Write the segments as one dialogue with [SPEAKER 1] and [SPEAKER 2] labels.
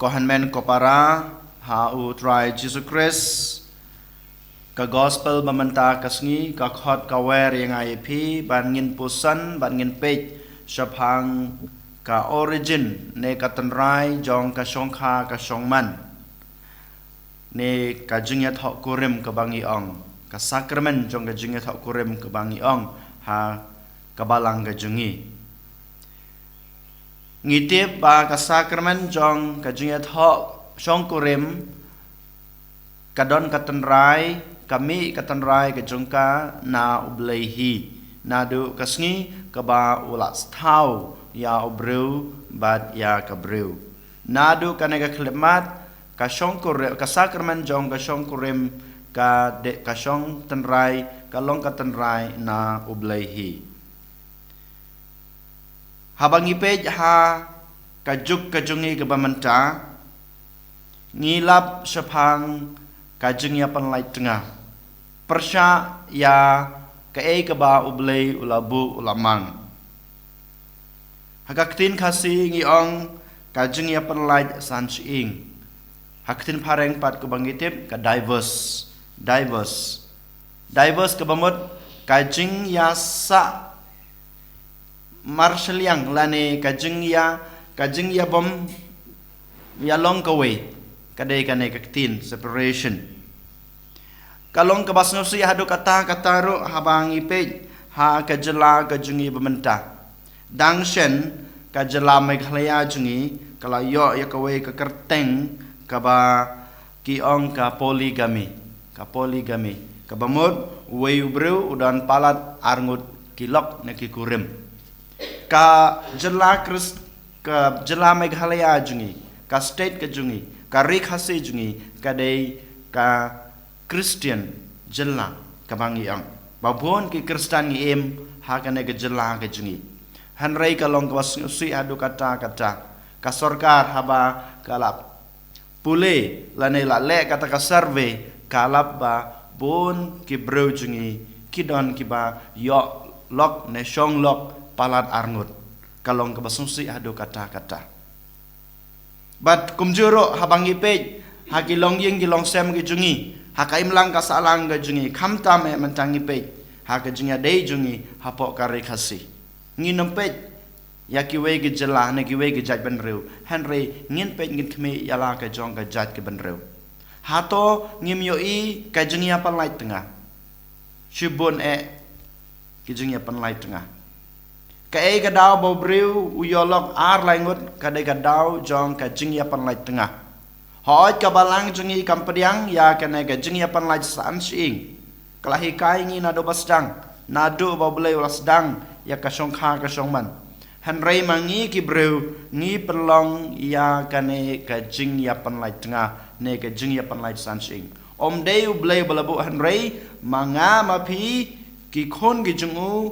[SPEAKER 1] Kohan men kopara ha utrai Jesus Christ ka gospel bamanta kasngi ka khot ka wer yang IP ban ngin pusan ban ngin page syapang ka origin ne ka tanrai jong ka songkha ka songman ne ka jingya thok kurim ka bangi ong ka sakramen jong ka jingya thok kurim ka bangi ong ha ka balang ka jungi ngitip ba ka sakramen jong ka jingya thok song kurim kadon ka tanrai kami ka tanrai ka jongka na ublehi na du kasngi ka ba ulat stau ya obreu bad ya kabreu nadu kanega klemat ka shongkore ka sakramen jong ka shongkorem ka de ka shong tenrai ka long ka tenrai na ublehi habangi pej ha ka juk ka jungi ka bamanta ngilap syapang ka jungya panlai tengah persya ya ka ka ba ublei ulabu ulamang Hakaktin kasi ngiong kajeng ya penlait sanching. Haktin pareng pat kebangitip ka diverse. Diverse kebamut kajeng ya sa marshal yang lane kajeng ya bom ya long kaway. Kadai kanai kaktin separation. Kalong kabasnosi hadu kata ro habang ipej ha kajela kajeng ya bementah. Dangshen ka jela Meghalaya jungi kala yo ya kawe ka kerteng ka ba kiong ka poligami ka bamud we ubru udan palat arngut kilok na kikurim ka jela Meghalaya jungi ka state ka jungi ka rikhasi jungi ka dei ka Christian jela ka bangiang babon ki Kristan ngi em ha ka ne ka jela ka jungi Hanrei kalong kawas si adu kata ka sorkar haba kalap pule lane la le kata ka survey kalap ba bon ki breu jungi kidon ki ba yo lok ne shong lok palat arngut kalong kawas si adu kata bat kumjuro habang ipej hakilong ying kilong sem ki jungi hakaim lang kasalang ga jungi khamta me mentang ipej hakajungi dei jungi hapok kare khasi ngin pej ya kiwe ge jela ne kiwe ge jaj benreu henry ngin pej ngin khme yala ka jong ka jaj ke benreu hato ngim yo I ka jing ya pan lai tengah shibun ki jing ya pan lai tengah ka ga daw bo breu u yolok ar lai ngut ka de ga daw jong ka jing ya pan lai tengah hoj ka balang jing I kampadiang ya ka ne ka jing ya pan lai san sing kalahi kai ngi na do basdang nadu bo bleu lasdang ya kasong kha kasong man hanrei mangi ki breu ngi pelong ya kane ka jing ya panlai tengah ne ka jing ya panlai sansing om dei u blei balabu hanrei manga mapi ki khon gi jungu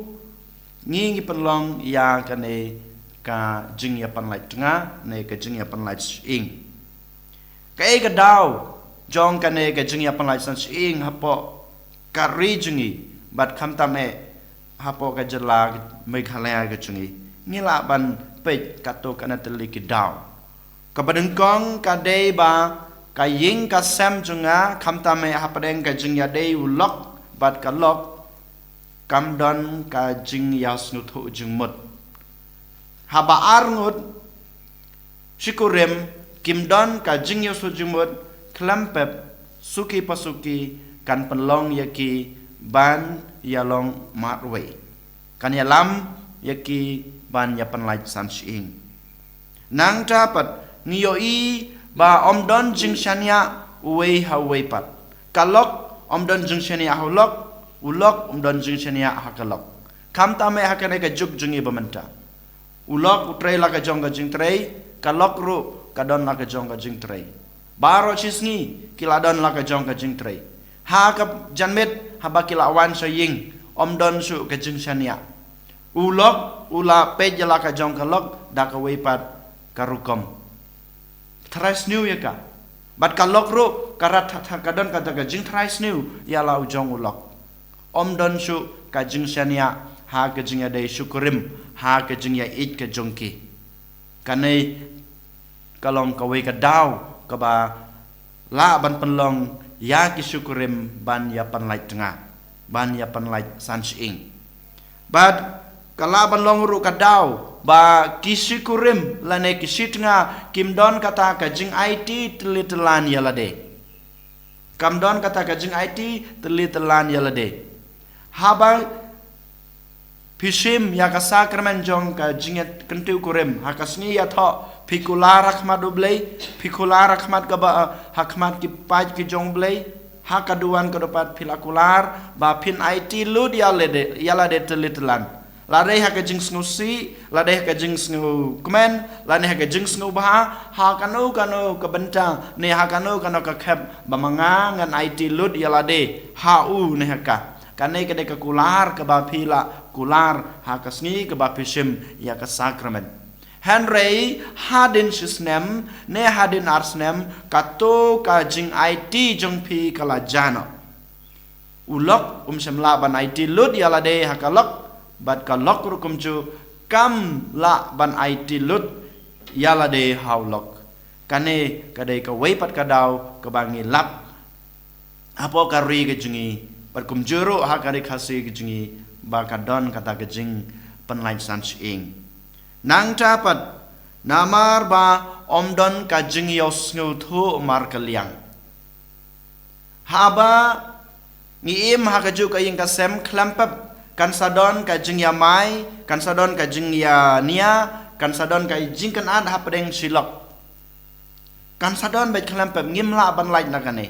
[SPEAKER 1] ngi pelong ya kane ka jing ya panlai tengah ne ka jing ya panlai sing ka daw jong kane ka jing ya panlai sansing hapo kari jungi bat khamtame hapo ka jela Meghalaya ka chungi ngila ban pej kato kana teli ki daw ka badengkong ka dei ba ka ying ka sem junga khamta me hapadeng ka jingya dei ulok bat ka lok kamdon ka jing yas nuthu jingmut haba arngut shikurem kimdon ka jing yas jingmut klampep suki pasuki kan penlong yaki ban yalong matway kan yalam yaki ban yapan lai sanching nang dapat niyo I ba omdon jing shania uwe hawe pat kalok omdon jing shania ulok omdon jing shania hakalok kamta me hakane ka juk jungi bamanta ulok utrei la ka jong ka jing trei kalok ru kadon la ka jong ka jing trei baro chisngi kiladon la ka jong ka jing trei ha ka janmet habakila wan saying omdon su ka jing shania ulok ula pejala ka jong kalok da ka weipat karukom thrais new ya ka bat kalok ru karat kadon ka daga jing thrais new ya la ujong ulok omdon su ka jing shania ha ka jing ya dei syukurim ha ka jing ya it ka jongki kanai kalong kawe ka daw ka ba la ban penlong ya ki syukurim ban ya panlait tengah ban ya panlait sanching bad kala ban long ru ka daw ba ki syukurim lane ki sitnga kimdon kata ka jing IT telitelan yalade kamdon kata ka jing IT telitelan yalade haba Pishim ya ka sakramen jong ka jinget kentiu kurim hakasni ya tho pikula rahmat oblei pikula rahmat ka ba hakmat ki paj ki jong blei hakaduan ka dapat pilakular ba pin IT lud ya lade telitelan lade haka jing snusi lade haka jing snu kmen lade haka jing snu ba hakanu kanu ka bentang ne hakanu kanu ka khap ba manga ngan IT lud ya lade hau ne haka kanai kadai ka kular ka ba pila kular hakasngi ka ba pishim ya ka sakramen Henry hadin shisnem ne hadin arsnem kato ka jing IT jong pi kala jano ulok semla ban IT lut ya lade hakalok bat kalok rukum ju kam la ban IT lut ya lade haulok kane kadai ka weipat kadau ka bangi lap apo kari ka jungi Perkum juru hakari kasih kejingi bakadon kata kejing penlain sanching. Nang dapat namar ba omdon kajing yos ngutu mar kaliang. Haba ngiim hakaju kaying kasem klampap kan sadon kajing ya mai kan sadon kajing ya nia kan sadon kajing kan ad hapadeng silok. Kan sadon bet klampap ngimla ban lain nakane.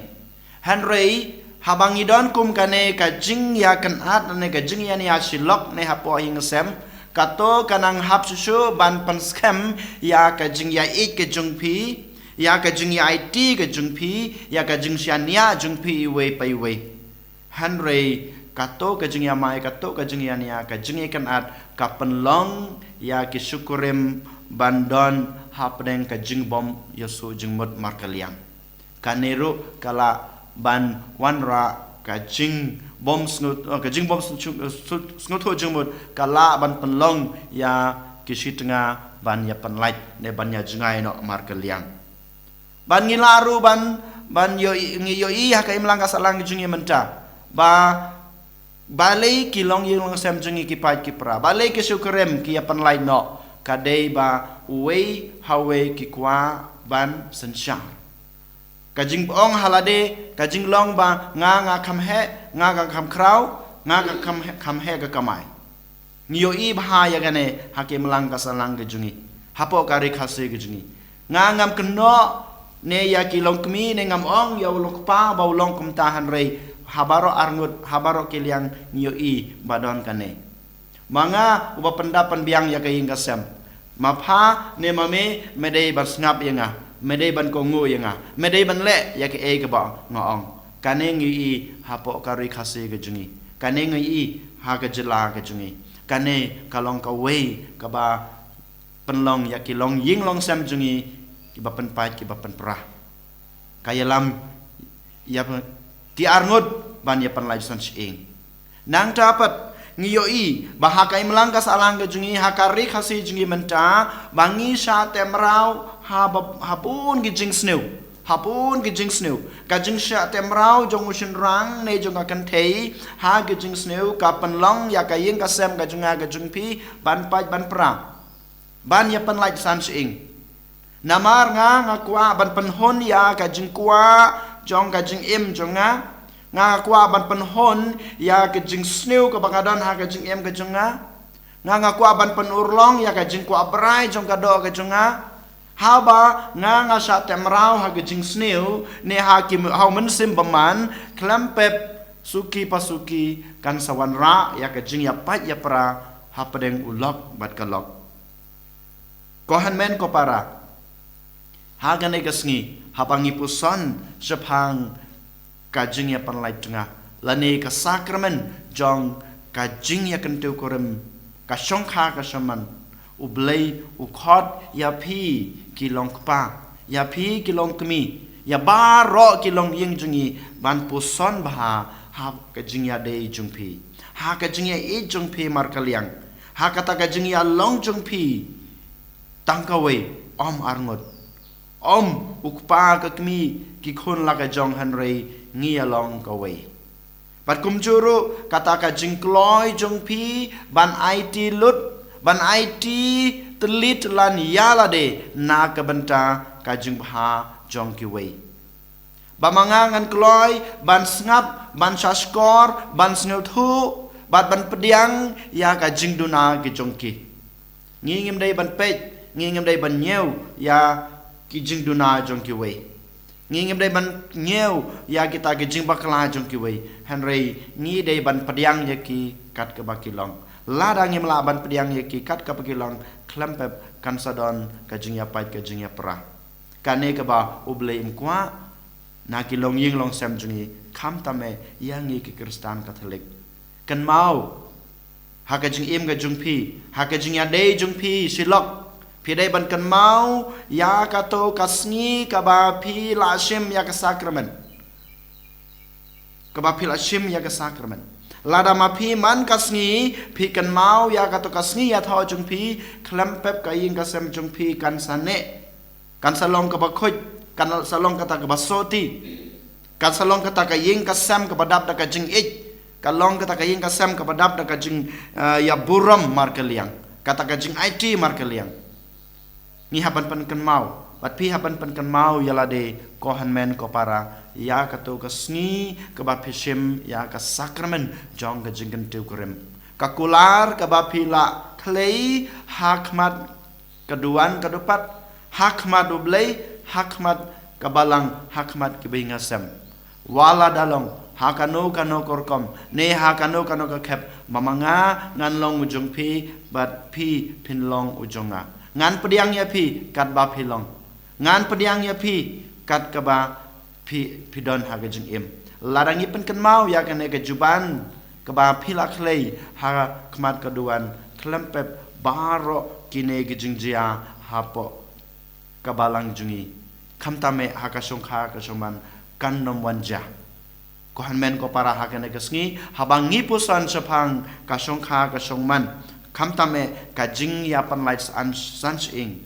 [SPEAKER 1] Henry habang idon kum kane ka jing ya kan at ne ka jing ya ni asilok ne hapo hing sem kato kanang hap susu ban pan scam ya ka jing ya ik ke jung pi ya ka jing ya IT ke jung pi ya ka jing sia nia jung pi we pai we Henry kato ka jing ya mai kato ka jing ya nia ka jing ya kan at ka penlong ya ki syukurim bandon hapdeng ka jing bom yosu jing mut markaliang kaneru kala ban wanra kajing bom snut ho jengmut kala ban penlong ya kisitnga ban ya penlait ne ban ya jengai no markeliang ban ngilaru ban yo i ha kai mlang kasalang jungi menta ba balai kilong yong sem jungi ki pai ki pra balai ki syukurem ki ya penlait no kadai ba wei hawe ki kwa ban sensyar kajing ong halade kajing long ba nga kham he nga kham krau nga kham he ga kamai ngiyo i bha ya gane hakim lang kasalang ge jungi hapo kari khase ge jungi nga ngam kno ne ya kilong kmi ne ngam ong ya ulok pa ba ulong kum tahan rei habaro arngut habaro kiliang ngiyo i badon kane manga uba pendapan biang ya kaying kasem mapha ne mame medei basngap ya nga medai ban ko ngu yang medai ban le ya ke e ke ba ngong kane ngi hapo kari khase ke jungi kane ngi ha ke jela ke jungi kane kalong ka wei ka ba penlong ya ki long ying long sam jungi ki ba pen pai ki ba pen pra kaya lam ya ti arngut ban ya pen lai san ing nang dapat ngiyoi bahakai melangkas alang ke jungi hakari khase jungi menta bangi sha temrau hapun gijing snew kajing sha temrau jong usin rang ne jong akan thei ha gijing snew ka penlong ya kaying kasem ka junga ka jungpi ban paj ban pra ban ya pan lai san ing namar nga kwa ban penhon ya kajing kwa jong kajing im jonga nga kwa ban penhon ya kajing snew ka bangadon ha kajing im ka jonga nga kwa ban penurlong ya kajing kwa brai jong ka do ka jonga haba nga sa temrau ha kajing snew ne hakim ha mensim baman klampep suki pasuki kan sawanra ya kajing ya pat ya pra ha pedeng ulok bat kalok kohan men ko para ha gane kasngi ha pangi puson sepang kajing ya panlai tengah lani ka sakramen jong kajing ya kentu korem ka shongkha ka shaman ublei ukhot ya phi kilong pa ya phi kilong kmi ya baro kilong ying jungi ban puson bah ha kajing ya dei jung phi ha kajing ya e jung phi mar kaliang ha kata kajing ya long jung phi tangkawe om arngot ukpa ka kmi ki khun la ka jong han rei ngi along ka wei pat kum juru kata ka jingkloi jong pi ban IT lut ban IT telit lan yala de na ka benta ka jing bha jong ki wei bamangangan kloi ban snap ban saskor ban snil thu ban pediang ya ka jing duna ki jong ki ngi ngim dei ban pej ngi ngim dei ban nyeu ya ki jing duna jong ki wei ngi ngim dei ban nyeu ya kita ki jing bakla jong ki wei hanrei ngi dei ban pediang ya ki kat ka bakilong lada ngim la ban pediang ya ki kat ka bakilong klempep kan sadon ka jing ya pai ka jing ya pra kane ka ba uble im kwa na ki long ying long sem jungi kham tame yang ngi ki kristan katolik kan mau ha ka jing im ga jung pi ha ka jing ya dei jung pi silok pi dei ban kan mau ya ka to ka sngi ka ba pi la shim ya ka sakramen ka ba pi la shim ya ka sakramen lada ma pi man ka sngi pi kan mau ya ka to ka sngi ya tho jung pi klempep ka ying ka sem jung pi kan sane kan salong ka ba khoj kan salong ka ta ka ba soti kan salong ka ta ka ying ka sem ka ba dap da ka jing ich kan long ka ta ka ying ka sem ka ba dap da ka jing ya buram mar ka liang kata ka jing IT mar ka liang ni haban pan kan mau bat pi haban pan kan mau yala de ko han men ko para ya ka to ka sngi ka ba phishim ya ka sakramen jong ka jing kan tu kurim ka kular ka ba pi la klei hakmat keduan kedupat hakmat ublei hakmat kabalang hakmat kibinga sem wala dalong hakano kano korkom ne hakano kano ka khep mamanga ngan long ujung pi bat pi pinlong ujonga ngan pediang ya pi kat ba pilong ngan pediang ya pi kat ka ba pi pidon ha gajing im larangi pen kan mau ya kan ke juban ka ba pila klei ha kmat kaduan klempep baro kine gajing jia hapo kabalang jungi kamtame hakasong kha kasoman kannom wanja kohan men ko para hakane kasngi habangi pusan sepang kasong kha kasong man kamtame kajing ya pan lights an sans ing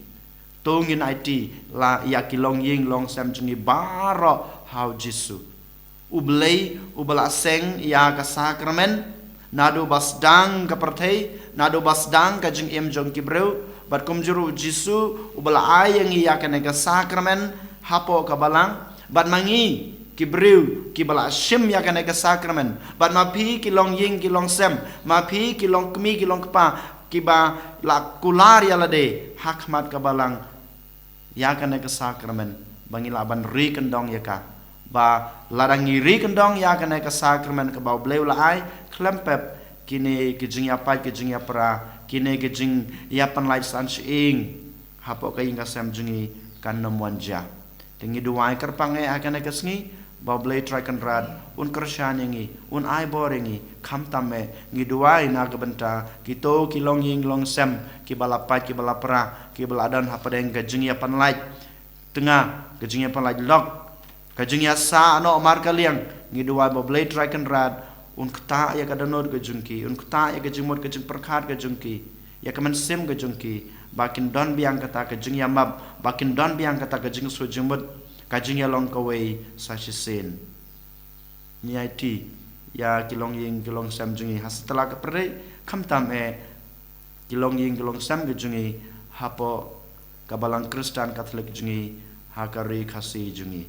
[SPEAKER 1] tongin IT la ya kilong ying long sam jungi baro how jisu ublei ubala seng ya ka sakramen nado basdang ka perthei nado basdang kajing em jong kibreu bat kumjuru jisu ubala ayang iya kene ka sakramen hapo ka balang bat mangi kibreu kibala shim ya kene ka sakramen bat mapi kilong ying kilong sem mapi kilong kmi kilong kpa kiba la kular ya lade hakmat ka balang ya kene ka sakramen bangila ban ri kendong ya ka ba ladangi ri kendong ya kene ka sakramen ka ba bleu la ai klempep kini kijing ya pai kijing ya pra kine gejing yapan lai san ing hapo ka inga sam jungi kan nomwanja tingi duai kerpange akan ekasngi bablei trakan rad un kershan yangi un ai boringi kamtame ngi duai na gebenta kito kilong ying long sam ki balapai ki balapra ki baladan hapadeng gejing yapan lai tengah gejing yapan lai lok gejing ya sa no mar kaliang ngi duai bablei trakan rad un kta ya kadanod ke jungki un kta ya ke jimot ke jing perkhat ke jungki ya kemen sim ke jungki bakin don biang kata ke jing ya mab bakin don biang kata ke jing su jimot ka jing ya long kawei sa sin ni IT ya kilong ying kilong sam jungi hastela ke pre kham tam kilong ying kilong sam ke jungi hapo kabalang kristan katolik jungi hakari khasi jungi